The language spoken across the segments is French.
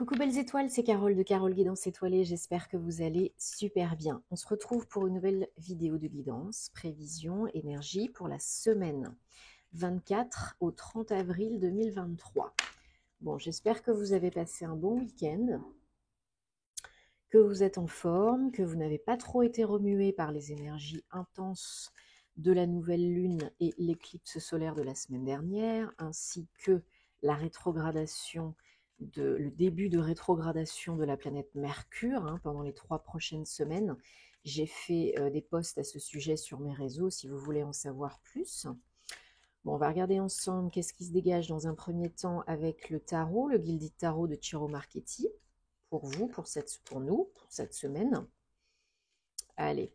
Coucou belles étoiles, c'est Carole de Carole Guidance Étoilée, j'espère que vous allez super bien. On se retrouve pour une nouvelle vidéo de guidance, prévision, énergie pour la semaine 24 au 30 avril 2023. Bon, j'espère que vous avez passé un bon week-end, que vous êtes en forme, que vous n'avez pas trop été remué par les énergies intenses de la nouvelle lune et l'éclipse solaire de la semaine dernière, ainsi que la rétrogradation, le début de rétrogradation de la planète Mercure pendant les 3 prochaines semaines. J'ai fait des posts à ce sujet sur mes réseaux si vous voulez en savoir plus. Bon, on va regarder ensemble qu'est-ce qui se dégage dans un premier temps avec le tarot, le Gilded Tarot de Ciro Marchetti, pour vous, pour nous, pour cette semaine. Allez.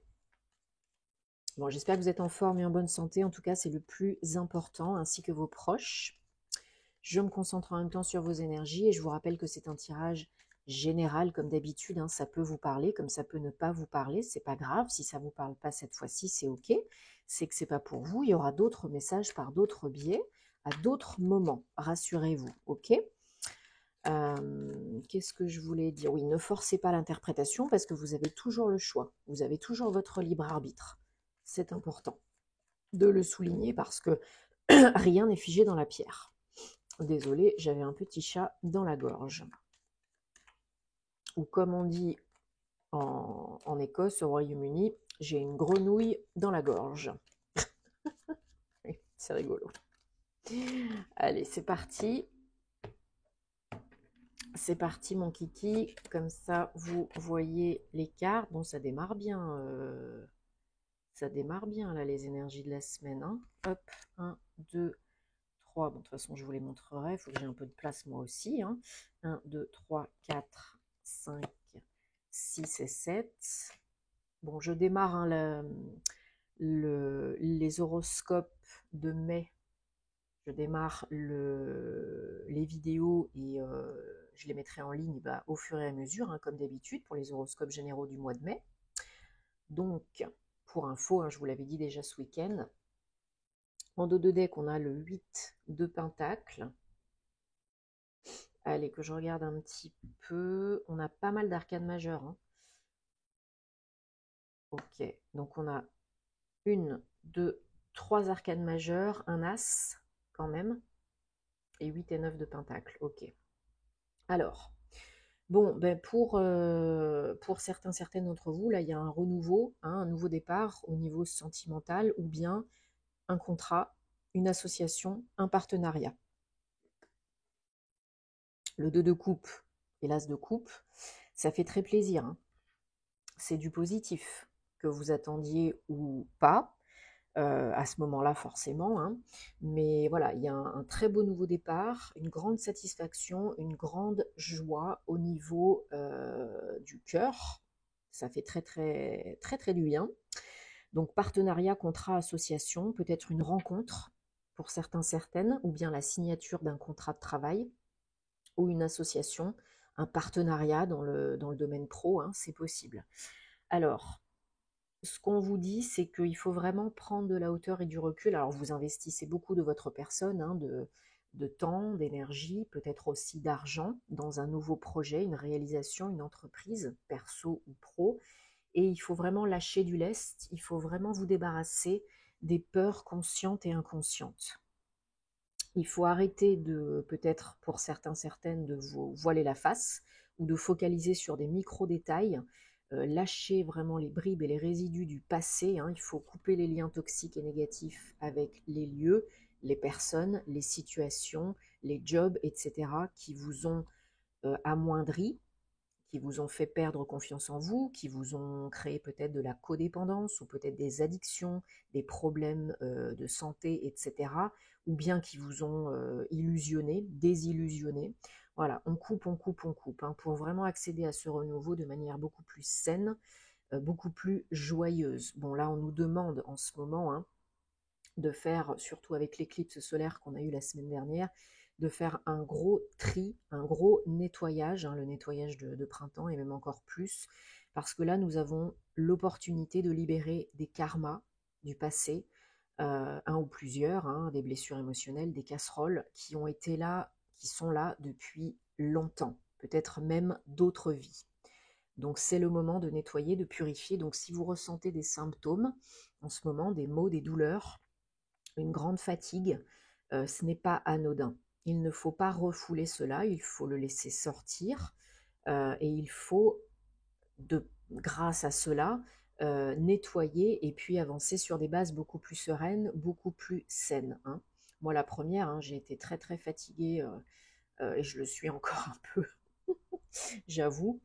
Bon, j'espère que vous êtes en forme et en bonne santé. En tout cas, c'est le plus important, ainsi que vos proches. Je me concentre en même temps sur vos énergies et je vous rappelle que c'est un tirage général, comme d'habitude. Ça peut vous parler, comme ça peut ne pas vous parler. C'est pas grave. Si ça vous parle pas cette fois-ci, c'est OK. C'est que c'est pas pour vous. Il y aura d'autres messages par d'autres biais, à d'autres moments. Rassurez-vous, OK. Qu'est-ce que je voulais dire? Oui, ne forcez pas l'interprétation parce que vous avez toujours le choix. Vous avez toujours votre libre arbitre. C'est important de le souligner parce que rien n'est figé dans la pierre. Désolée, j'avais un petit chat dans la gorge. Ou comme on dit en Écosse, au Royaume-Uni, j'ai une grenouille dans la gorge. C'est rigolo. Allez, c'est parti. C'est parti mon kiki. Comme ça, vous voyez les cartes. Bon, ça démarre bien. Ça démarre bien, là, les énergies de la semaine. Hop, 1, 2, 3. Bon, de toute façon, je vous les montrerai. Il faut que j'ai un peu de place, moi aussi. 1, 2, 3, 4, 5, 6 et 7. Bon, je démarre les horoscopes de mai. Je démarre les vidéos et je les mettrai en ligne au fur et à mesure, comme d'habitude, pour les horoscopes généraux du mois de mai. Donc, pour info, je vous l'avais dit déjà ce week-end, en dos de deck, on a le 8 de Pentacle. Allez, que je regarde un petit peu. On a pas mal d'arcanes majeures. Ok, donc on a 1, 2, 3 arcanes majeures, un as quand même, et 8 et 9 de Pentacle. Ok. Alors, bon, pour certaines d'entre vous, là, il y a un renouveau, un nouveau départ au niveau sentimental, ou bien un contrat, une association, un partenariat. Le 2 de coupe et l'as de coupe, ça fait très plaisir. C'est du positif, que vous attendiez ou pas, à ce moment-là forcément. Mais voilà, il y a un très beau nouveau départ, une grande satisfaction, une grande joie au niveau du cœur. Ça fait très très très très du bien. Donc partenariat, contrat, association, peut-être une rencontre pour certains, certaines, ou bien la signature d'un contrat de travail, ou une association, un partenariat dans le domaine pro, c'est possible. Alors, ce qu'on vous dit, c'est qu'il faut vraiment prendre de la hauteur et du recul. Alors, vous investissez beaucoup de votre personne, de temps, d'énergie, peut-être aussi d'argent dans un nouveau projet, une réalisation, une entreprise, perso ou pro. Et il faut vraiment lâcher du lest, il faut vraiment vous débarrasser des peurs conscientes et inconscientes. Il faut arrêter de, peut-être pour certains, certaines, de vous voiler la face ou de focaliser sur des micro-détails. Lâcher vraiment les bribes et les résidus du passé. Il faut couper les liens toxiques et négatifs avec les lieux, les personnes, les situations, les jobs, etc. qui vous ont amoindri, qui vous ont fait perdre confiance en vous, qui vous ont créé peut-être de la codépendance ou peut-être des addictions, des problèmes de santé, etc. Ou bien qui vous ont illusionné, désillusionné. Voilà, on coupe, on coupe, on coupe, pour vraiment accéder à ce renouveau de manière beaucoup plus saine, beaucoup plus joyeuse. Bon, là, on nous demande en ce moment de faire, surtout avec l'éclipse solaire qu'on a eue la semaine dernière, de faire un gros tri, un gros nettoyage, le nettoyage de printemps et même encore plus, parce que là, nous avons l'opportunité de libérer des karmas du passé, un ou plusieurs, des blessures émotionnelles, des casseroles qui ont été là, qui sont là depuis longtemps, peut-être même d'autres vies. Donc c'est le moment de nettoyer, de purifier. Donc si vous ressentez des symptômes en ce moment, des maux, des douleurs, une grande fatigue, ce n'est pas anodin. Il ne faut pas refouler cela, il faut le laisser sortir et il faut, grâce à cela, nettoyer et puis avancer sur des bases beaucoup plus sereines, beaucoup plus saines, hein. Moi, la première, hein, j'ai été très très fatiguée et je le suis encore un peu, j'avoue.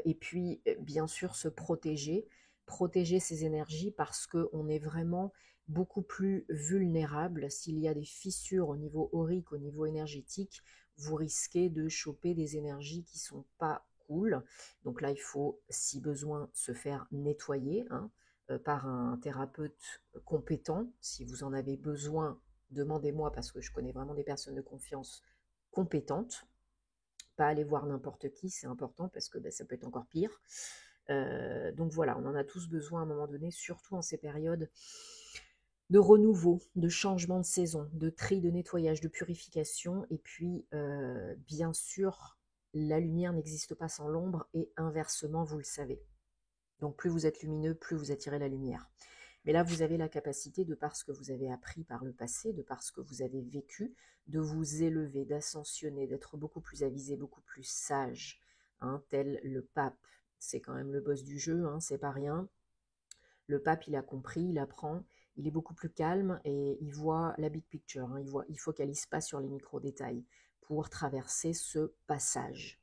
Et puis, bien sûr, se protéger, protéger ses énergies parce qu'on est vraiment beaucoup plus vulnérable. S'il y a des fissures au niveau aurique, au niveau énergétique, vous risquez de choper des énergies qui ne sont pas cool. Donc là, il faut, si besoin, se faire nettoyer, hein, par un thérapeute compétent. Si vous en avez besoin, demandez-moi parce que je connais vraiment des personnes de confiance compétentes. Pas aller voir n'importe qui, c'est important parce que ça peut être encore pire. Donc voilà, on en a tous besoin à un moment donné, surtout en ces périodes de renouveau, de changement de saison, de tri, de nettoyage, de purification. Et puis, bien sûr, la lumière n'existe pas sans l'ombre et inversement, vous le savez. Donc plus vous êtes lumineux, plus vous attirez la lumière. Mais là, vous avez la capacité, de par ce que vous avez appris par le passé, de par ce que vous avez vécu, de vous élever, d'ascensionner, d'être beaucoup plus avisé, beaucoup plus sage, hein, tel le pape. C'est quand même le boss du jeu, hein, c'est pas rien. Le pape, il a compris, il apprend, il est beaucoup plus calme et il voit la big picture, hein, il focalise pas sur les micro-détails pour traverser ce passage.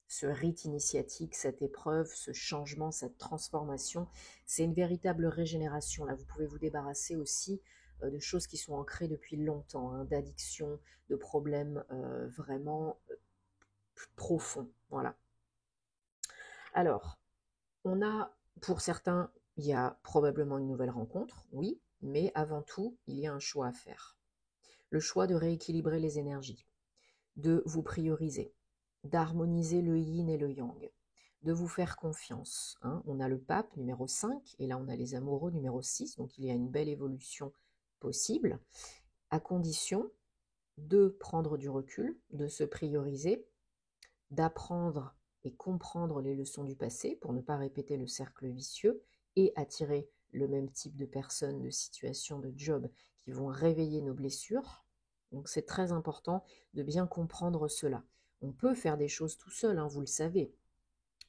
Ce rite initiatique, cette épreuve, ce changement, cette transformation, c'est une véritable régénération. Là, vous pouvez vous débarrasser aussi de choses qui sont ancrées depuis longtemps, hein, d'addictions, de problèmes vraiment profonds. Voilà. Alors, on a, pour certains, il y a probablement une nouvelle rencontre, oui, mais avant tout, il y a un choix à faire. Le choix de rééquilibrer les énergies, de vous prioriser, d'harmoniser le yin et le yang, de vous faire confiance, hein. On a le pape numéro 5 et là on a les amoureux numéro 6, donc il y a une belle évolution possible, à condition de prendre du recul, de se prioriser, d'apprendre et comprendre les leçons du passé pour ne pas répéter le cercle vicieux et attirer le même type de personnes, de situations, de jobs qui vont réveiller nos blessures. Donc c'est très important de bien comprendre cela. On peut faire des choses tout seul, hein, vous le savez,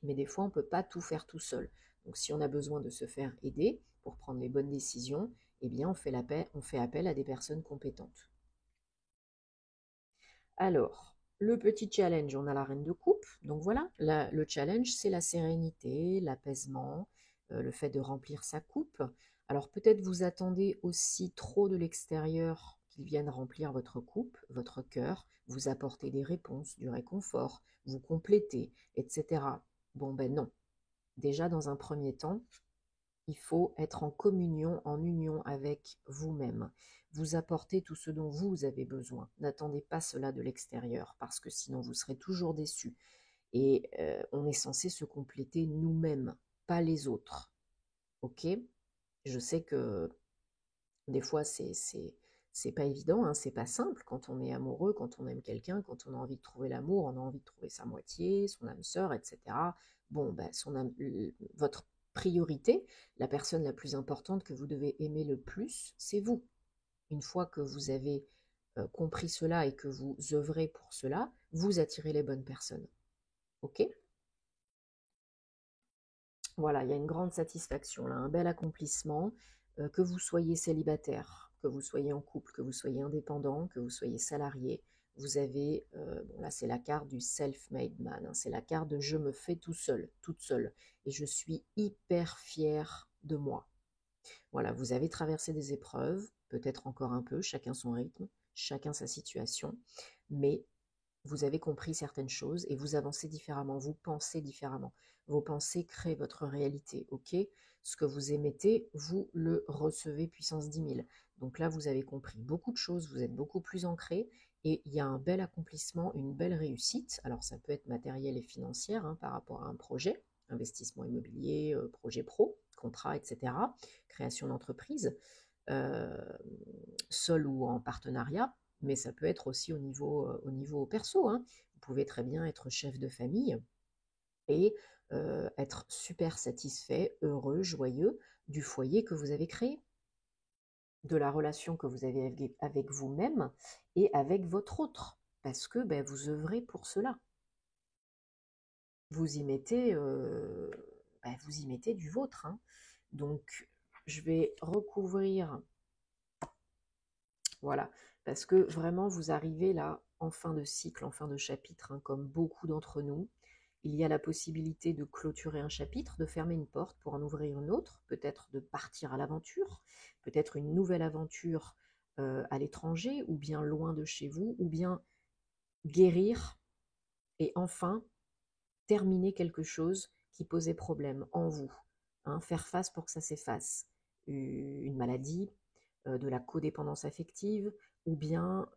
mais des fois on ne peut pas tout faire tout seul. Donc si on a besoin de se faire aider pour prendre les bonnes décisions, eh bien on fait appel à des personnes compétentes. Alors, le petit challenge, on a la reine de coupe. Donc voilà, le challenge, c'est la sérénité, l'apaisement, le fait de remplir sa coupe. Alors peut-être vous attendez aussi trop de l'extérieur qu'il vienne remplir votre coupe, votre cœur, vous apporter des réponses, du réconfort, vous compléter, etc. Bon ben non. Déjà dans un premier temps, il faut être en communion, en union avec vous-même. Vous apportez tout ce dont vous avez besoin. N'attendez pas cela de l'extérieur, parce que sinon vous serez toujours déçus. Et on est censé se compléter nous-mêmes, pas les autres. Ok? Je sais que des fois c'est pas évident, hein, c'est pas simple quand on est amoureux, quand on aime quelqu'un, quand on a envie de trouver l'amour, on a envie de trouver sa moitié, son âme sœur, etc. Bon, ben, votre priorité, la personne la plus importante que vous devez aimer le plus, c'est vous. Une fois que vous avez compris cela et que vous œuvrez pour cela, vous attirez les bonnes personnes. Ok? Voilà, il y a une grande satisfaction là, un bel accomplissement, que vous soyez célibataire, que vous soyez en couple, que vous soyez indépendant, que vous soyez salarié. Vous avez, bon là c'est la carte du self-made man, hein, c'est la carte de je me fais tout seul, toute seule, et je suis hyper fière de moi. Voilà, vous avez traversé des épreuves, peut-être encore un peu, chacun son rythme, chacun sa situation, mais vous avez compris certaines choses et vous avancez différemment, vous pensez différemment. Vos pensées créent votre réalité, ok? Ce que vous émettez, vous le recevez puissance 10 000. Donc là, vous avez compris beaucoup de choses, vous êtes beaucoup plus ancré et il y a un bel accomplissement, une belle réussite. Alors ça peut être matériel et financière, hein, par rapport à un projet, investissement immobilier, projet pro, contrat, etc., création d'entreprise, seul ou en partenariat. mais ça peut être aussi au niveau perso, hein. Vous pouvez très bien être chef de famille et être super satisfait, heureux, joyeux du foyer que vous avez créé, de la relation que vous avez avec vous-même et avec votre autre, parce que ben, vous œuvrez pour cela. Vous y mettez, ben, vous y mettez du vôtre, hein. Donc, je vais recouvrir, voilà, parce que vraiment, vous arrivez là en fin de cycle, en fin de chapitre, hein, comme beaucoup d'entre nous. Il y a la possibilité de clôturer un chapitre, de fermer une porte pour en ouvrir une autre, peut-être de partir à l'aventure, peut-être une nouvelle aventure à l'étranger, ou bien loin de chez vous, ou bien guérir et enfin terminer quelque chose qui posait problème en vous, hein, faire face pour que ça s'efface. Une maladie, de la codépendance affective, ou bien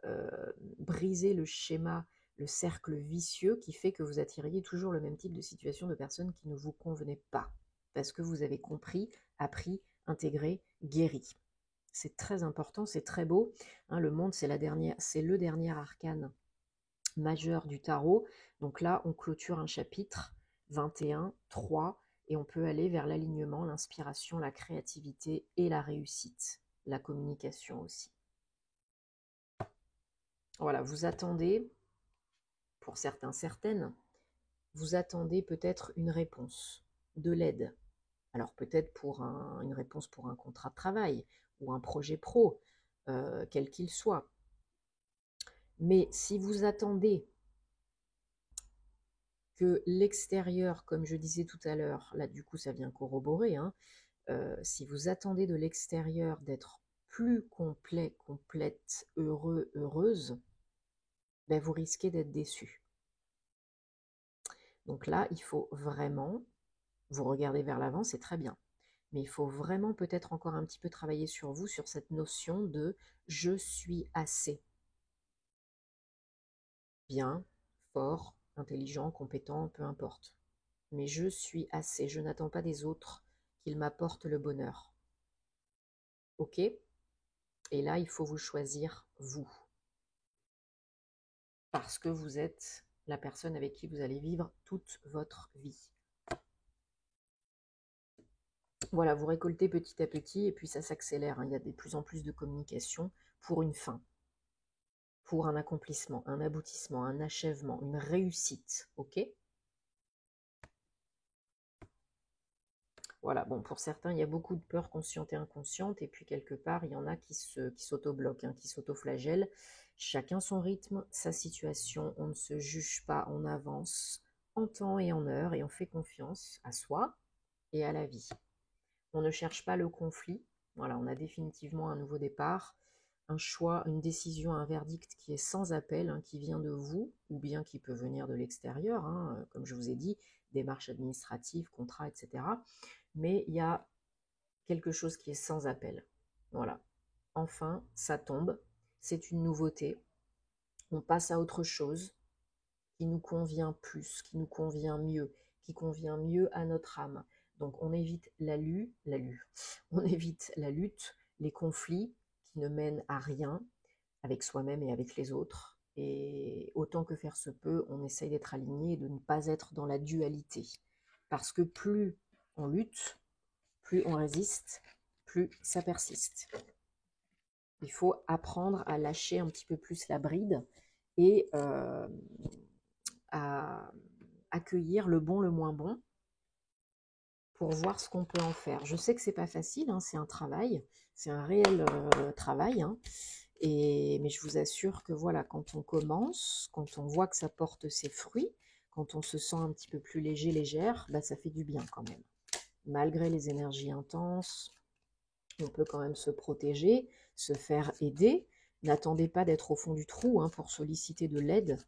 briser le schéma, le cercle vicieux qui fait que vous attiriez toujours le même type de situation de personnes qui ne vous convenaient pas, parce que vous avez compris, appris, intégré, guéri. C'est très important, c'est très beau, hein, le monde, c'est le dernier arcane majeur du tarot. Donc là, on clôture un chapitre 21, 3, et on peut aller vers l'alignement, l'inspiration, la créativité et la réussite, la communication aussi. Voilà, vous attendez, pour certains, certaines, vous attendez peut-être une réponse, de l'aide. Alors peut-être pour une réponse pour un contrat de travail ou un projet pro, quel qu'il soit. Mais si vous attendez que l'extérieur, comme je disais tout à l'heure, là du coup ça vient corroborer, hein, si vous attendez de l'extérieur d'être plus complet, complète, heureux, heureuse, ben vous risquez d'être déçu. Donc là, il faut vraiment, vous regardez vers l'avant, c'est très bien, mais il faut vraiment peut-être encore un petit peu travailler sur vous, sur cette notion de « je suis assez ». Bien, fort, intelligent, compétent, peu importe. Mais je suis assez, je n'attends pas des autres qu'ils m'apportent le bonheur. Ok? Et là, il faut vous choisir vous. Parce que vous êtes la personne avec qui vous allez vivre toute votre vie. Voilà, vous récoltez petit à petit et puis ça s'accélère, hein. Il y a de plus en plus de communication pour une fin, pour un accomplissement, un aboutissement, un achèvement, une réussite. Ok? Voilà, bon, pour certains, il y a beaucoup de peurs conscientes et inconscientes, et puis quelque part, il y en a qui s'auto-bloquent, hein, qui s'auto-flagellent. Chacun son rythme, sa situation, on ne se juge pas, on avance en temps et en heure, et on fait confiance à soi et à la vie. On ne cherche pas le conflit, voilà, on a définitivement un nouveau départ, un choix, une décision, un verdict qui est sans appel, hein, qui vient de vous, ou bien qui peut venir de l'extérieur, hein, comme je vous ai dit, démarches administratives, contrats, etc. Mais il y a quelque chose qui est sans appel. Voilà. Enfin, ça tombe. C'est une nouveauté. On passe à autre chose qui nous convient plus, qui nous convient mieux, qui convient mieux à notre âme. Donc on évite on évite la lutte, les conflits qui ne mènent à rien avec soi-même et avec les autres. Et autant que faire se peut, on essaye d'être aligné et de ne pas être dans la dualité. Parce que plus on lutte, plus on résiste, plus ça persiste. Il faut apprendre à lâcher un petit peu plus la bride et à accueillir le bon, le moins bon, pour voir ce qu'on peut en faire. Je sais que c'est pas facile, hein, c'est un travail, c'est un réel travail, hein, mais je vous assure que voilà, quand on commence, quand on voit que ça porte ses fruits, quand on se sent un petit peu plus léger, légère, bah, ça fait du bien quand même. Malgré les énergies intenses, on peut quand même se protéger, se faire aider. N'attendez pas d'être au fond du trou, hein, pour solliciter de l'aide,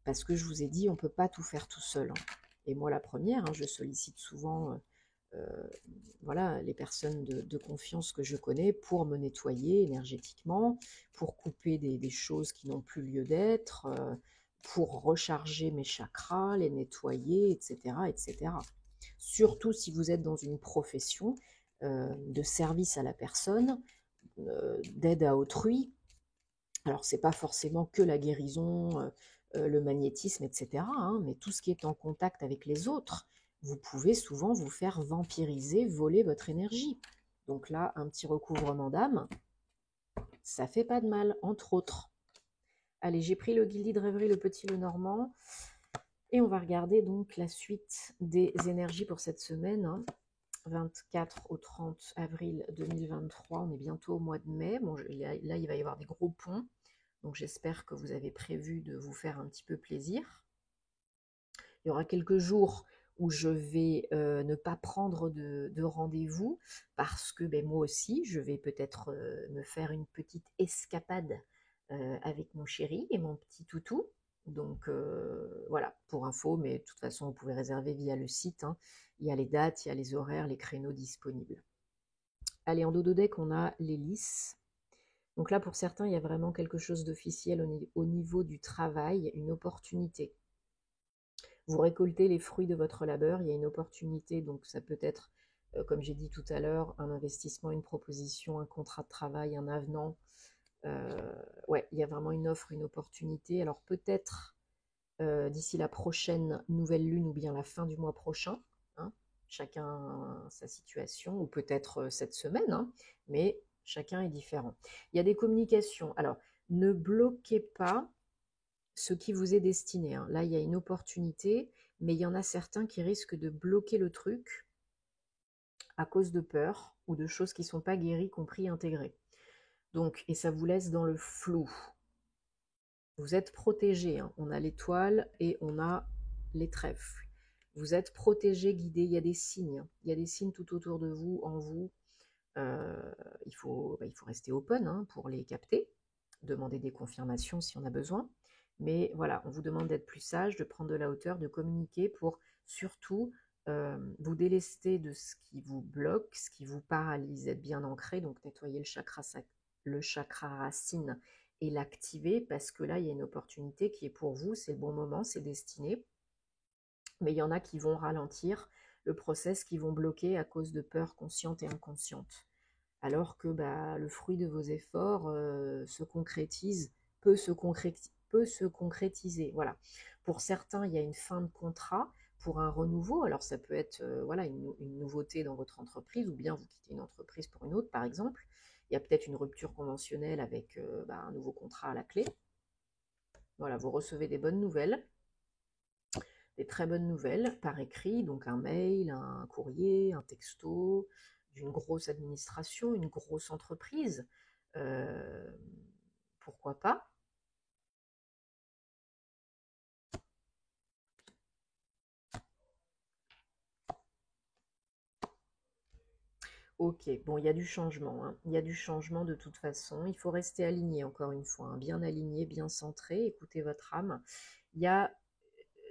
parce que je vous ai dit, on ne peut pas tout faire tout seul, hein. Et moi la première, hein, je sollicite souvent voilà, les personnes de confiance que je connais pour me nettoyer énergétiquement, pour couper des choses qui n'ont plus lieu d'être, pour recharger mes chakras, les nettoyer, etc., etc. Surtout si vous êtes dans une profession de service à la personne, d'aide à autrui, Alors, c'est pas forcément que la guérison, le magnétisme, etc., hein, mais tout ce qui est en contact avec les autres, vous pouvez souvent vous faire vampiriser, voler votre énergie. Donc là, un petit recouvrement d'âme, ça fait pas de mal, entre autres. Allez, j'ai pris le Guilty de rêverie, le petit, le normand, et on va regarder donc la suite des énergies pour cette semaine, hein. 24 au 30 avril 2023, on est bientôt au mois de mai. Bon, là, il va y avoir des gros ponts, donc j'espère que vous avez prévu de vous faire un petit peu plaisir. Il y aura quelques jours où je vais ne pas prendre de rendez-vous parce que ben, moi aussi, je vais peut-être me faire une petite escapade avec mon chéri et mon petit toutou. Donc voilà, pour info, mais de toute façon, vous pouvez réserver via le site, hein. Il y a les dates, il y a les horaires, les créneaux disponibles. Allez, en dodo deck, on a l'hélice. Donc là, pour certains, il y a vraiment quelque chose d'officiel au niveau du travail, une opportunité. Vous récoltez les fruits de votre labeur, il y a une opportunité, donc ça peut être, comme j'ai dit tout à l'heure, un investissement, une proposition, un contrat de travail, un avenant. Ouais, il y a vraiment une offre, une opportunité. Alors peut-être d'ici la prochaine nouvelle lune ou bien la fin du mois prochain, hein, chacun sa situation, ou peut-être cette semaine, hein, mais chacun est différent. Il y a des communications. Alors, ne bloquez pas ce qui vous est destiné, hein. Là, il y a une opportunité, mais il y en a certains qui risquent de bloquer le truc à cause de peur ou de choses qui ne sont pas guéries, compris, intégrées. Donc, et ça vous laisse dans le flou. Vous êtes protégé, hein. On a l'étoile et on a les trèfles. Vous êtes protégé, guidé, il y a des signes. Il y a des signes tout autour de vous, en vous. Il faut rester open, hein, pour les capter, demander des confirmations si on a besoin. Mais voilà, on vous demande d'être plus sage, de prendre de la hauteur, de communiquer pour surtout vous délester de ce qui vous bloque, ce qui vous paralyse, être bien ancré, donc nettoyer le chakra racine et l'activer parce que là, il y a une opportunité qui est pour vous, c'est le bon moment, c'est destiné. Mais il y en a qui vont ralentir le process, qui vont bloquer à cause de peurs conscientes et inconscientes. Alors que bah, le fruit de vos efforts se concrétise, peut se concrétiser. Voilà. Pour certains, il y a une fin de contrat pour un renouveau. Alors ça peut être voilà, une nouveauté dans votre entreprise, ou bien vous quittez une entreprise pour une autre, par exemple. Il y a peut-être une rupture conventionnelle avec un nouveau contrat à la clé. Voilà, vous recevez des bonnes nouvelles, des très bonnes nouvelles par écrit, donc un mail, un courrier, un texto, d'une grosse administration, une grosse entreprise. Euh, Pourquoi pas? Ok, bon, il y a du changement, hein. Il y a du changement de toute façon. Il faut rester aligné, encore une fois, hein. Bien aligné, bien centré, écoutez votre âme. Il y a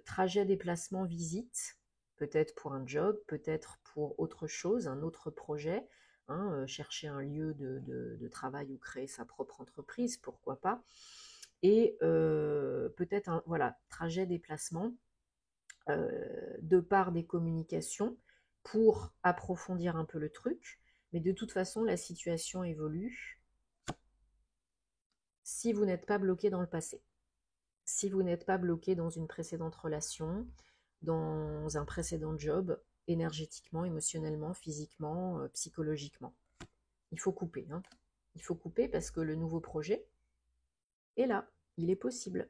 trajet, déplacement, visite, peut-être pour un job, peut-être pour autre chose, un autre projet, hein, chercher un lieu de travail ou créer sa propre entreprise, pourquoi pas. Et peut-être un voilà, trajet, déplacement, de par des communications pour approfondir un peu le truc. Mais de toute façon, la situation évolue si vous n'êtes pas bloqué dans le passé. Si vous n'êtes pas bloqué dans une précédente relation, dans un précédent job, énergétiquement, émotionnellement, physiquement, psychologiquement. Il faut couper, hein. Il faut couper parce que le nouveau projet est là, il est possible.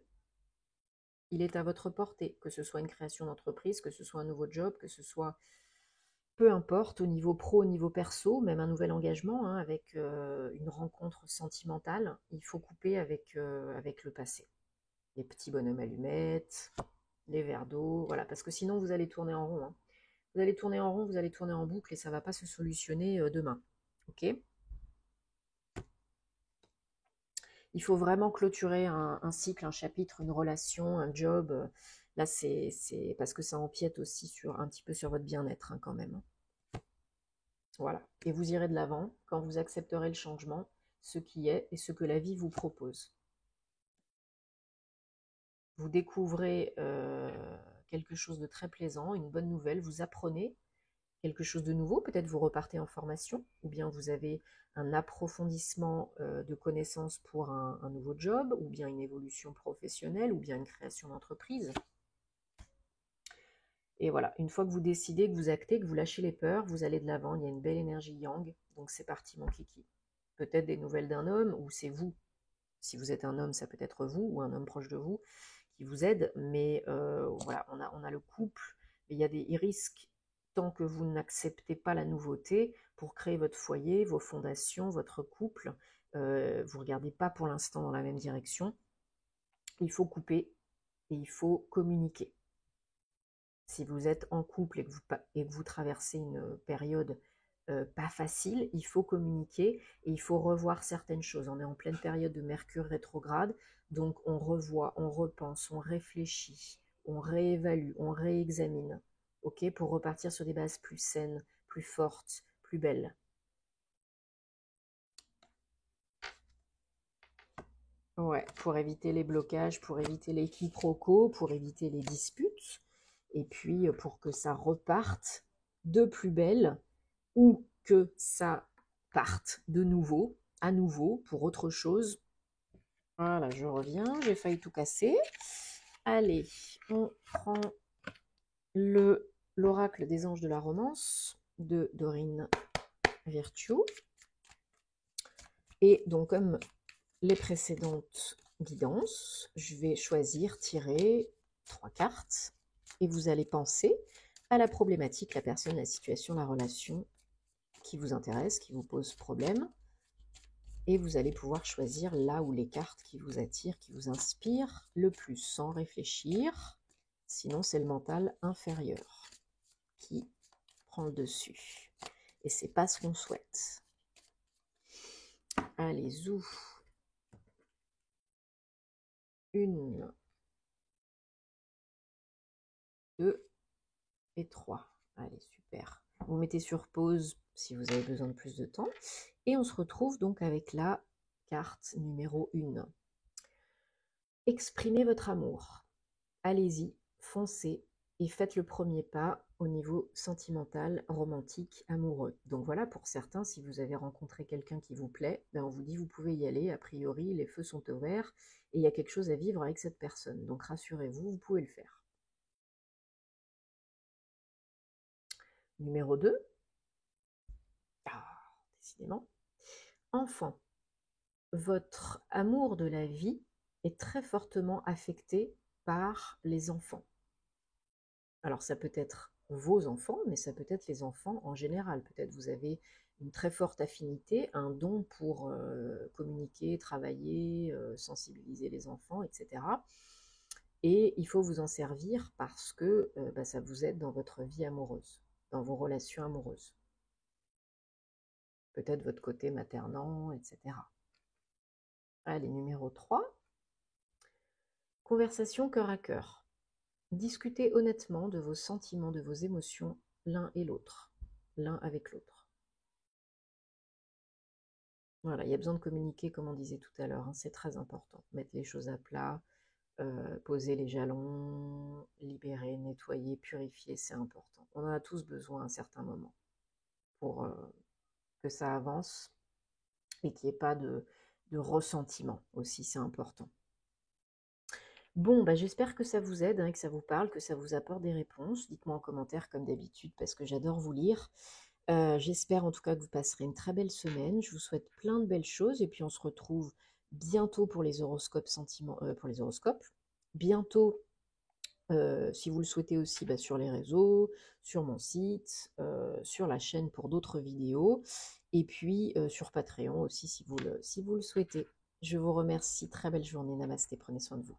Il est à votre portée, que ce soit une création d'entreprise, que ce soit un nouveau job, que ce soit peu importe, au niveau pro, au niveau perso, même un nouvel engagement, hein, avec une rencontre sentimentale, il faut couper avec le passé. Les petits bonhommes allumettes, les verres d'eau, voilà, parce que sinon vous allez tourner en rond, hein. Vous allez tourner en rond, vous allez tourner en boucle et ça ne va pas se solutionner demain. Ok? Il faut vraiment clôturer un cycle, un chapitre, une relation, un job. Là, c'est parce que ça empiète aussi un petit peu sur votre bien-être, hein, quand même. Voilà. Et vous irez de l'avant quand vous accepterez le changement, ce qui est et ce que la vie vous propose. Vous découvrez quelque chose de très plaisant, une bonne nouvelle, vous apprenez quelque chose de nouveau, peut-être vous repartez en formation, ou bien vous avez un approfondissement de connaissances pour un nouveau job, ou bien une évolution professionnelle, ou bien une création d'entreprise. Et voilà, une fois que vous décidez, que vous actez, que vous lâchez les peurs, vous allez de l'avant, il y a une belle énergie yang, donc c'est parti mon kiki. Peut-être des nouvelles d'un homme, ou c'est vous. Si vous êtes un homme, ça peut être vous, ou un homme proche de vous, qui vous aide, mais voilà, on a le couple, mais il risque, tant que vous n'acceptez pas la nouveauté, pour créer votre foyer, vos fondations, votre couple, vous ne regardez pas pour l'instant dans la même direction, il faut couper et il faut communiquer. Si vous êtes en couple et que vous traversez une période pas facile, il faut communiquer et il faut revoir certaines choses. On est en pleine période de Mercure rétrograde, donc on revoit, on repense, on réfléchit, on réévalue, on réexamine, ok, pour repartir sur des bases plus saines, plus fortes, plus belles. Ouais, pour éviter les blocages, pour éviter les quiproquos, pour éviter les disputes, et puis pour que ça reparte de plus belle, ou que ça parte de nouveau, à nouveau, pour autre chose. Voilà, je reviens, j'ai failli tout casser. Allez, on prend l'oracle des anges de la romance de Dorine Virtue. Et donc, comme les précédentes guidances, je vais choisir, tirer 3 cartes et vous allez penser à la problématique, la personne, la situation, la relation qui vous intéresse, qui vous pose problème. Et vous allez pouvoir choisir là où les cartes qui vous attirent, qui vous inspirent le plus, sans réfléchir. Sinon, c'est le mental inférieur qui prend le dessus. Et c'est pas ce qu'on souhaite. Allez, zou. 1, 2 et 3. Allez, super. Vous mettez sur pause si vous avez besoin de plus de temps. Et on se retrouve donc avec la carte numéro 1. Exprimez votre amour. Allez-y, foncez et faites le premier pas au niveau sentimental, romantique, amoureux. Donc voilà, pour certains, si vous avez rencontré quelqu'un qui vous plaît, ben on vous dit vous pouvez y aller, a priori les feux sont ouverts et il y a quelque chose à vivre avec cette personne. Donc rassurez-vous, vous pouvez le faire. Numéro 2. Ah, décidément. Enfant, votre amour de la vie est très fortement affecté par les enfants. Alors ça peut être vos enfants, mais ça peut être les enfants en général. Peut-être vous avez une très forte affinité, un don pour communiquer, travailler, sensibiliser les enfants, etc. Et il faut vous en servir parce que ça vous aide dans votre vie amoureuse, dans vos relations amoureuses. Peut-être votre côté maternant, etc. Allez, numéro 3. Conversation cœur à cœur. Discutez honnêtement de vos sentiments, de vos émotions, l'un et l'autre, l'un avec l'autre. Voilà, il y a besoin de communiquer, comme on disait tout à l'heure, hein, c'est très important. Mettre les choses à plat, poser les jalons, libérer, nettoyer, purifier, c'est important. On en a tous besoin à un certain moment pour que ça avance et qu'il n'y ait pas de ressentiment aussi, c'est important. Bon, bah, j'espère que ça vous aide, hein, que ça vous parle, que ça vous apporte des réponses. Dites-moi en commentaire comme d'habitude parce que j'adore vous lire. J'espère en tout cas que vous passerez une très belle semaine. Je vous souhaite plein de belles choses et puis on se retrouve bientôt pour les horoscopes pour les horoscopes. Bientôt, si vous le souhaitez aussi, bah, sur les réseaux, sur mon site, sur la chaîne pour d'autres vidéos et puis sur Patreon aussi si vous le souhaitez. Je vous remercie. Très belle journée. Namasté. Prenez soin de vous.